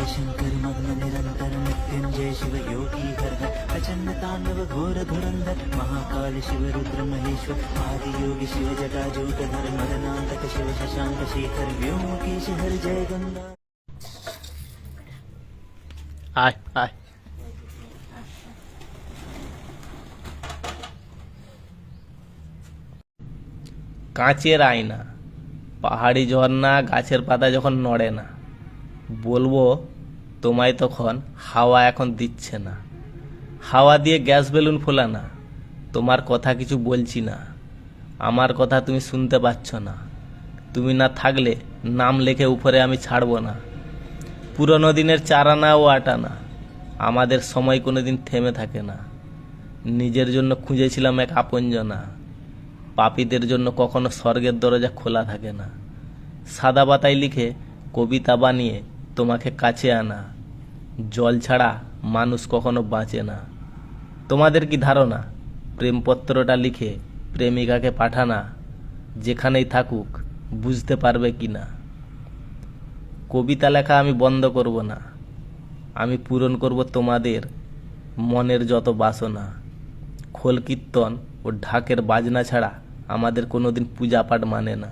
गौरी शंकर मग्न निरंतर मृत्युंजय शिव योगी हर प्रचंड तांडव घोर धुरंधर महाकाल शिव रुद्र महेश्वर आदि योगी शिव जटा जूटधर मरनांतक शिव शशांक शेखर व्योमकेश हर जय गंगा। आय आय কাঁচের আয়না, পাহাড়ি ঝর্ণা, গাছের পাতা যখন নড়ে না, বলবো তোমায় তখন হাওয়া এখন দিচ্ছে না। হাওয়া দিয়ে গ্যাস বেলুন ফোলা না, তোমার কথা কিছু বলছি না, আমার কথা তুমি শুনতে পাচ্ছ না। তুমি না থাকলে নাম লেখে উপরে আমি ছাড়বো না। পুরনো দিনের 4 আনা ও 8 আনা, আমাদের সময় কোনোদিন থেমে থাকে না। নিজের জন্য খুঁজেছিলাম এক আপনজনা, পাপীদের জন্য কখনো স্বর্গের দরজা খোলা থাকে না। সাদা পাতায় লিখে কবিতা বানিয়ে তোমাকে কাছে আনা, জল ছাড়া মানুষ কখনো বাঁচে না। তোমাদের কি ধারণা প্রেমপত্রটা লিখে প্রেমিকাকে পাঠানা, যেখানেই থাকুক বুঝতে পারবে কি না? কবিতা লেখা আমি বন্ধ করব না, আমি পূরণ করব তোমাদের মনের যত বাসনা। খোল কীর্তন ও ঢাকের বাজনা ছাড়া আমাদের কোনোদিন পূজা পাঠ মানে না।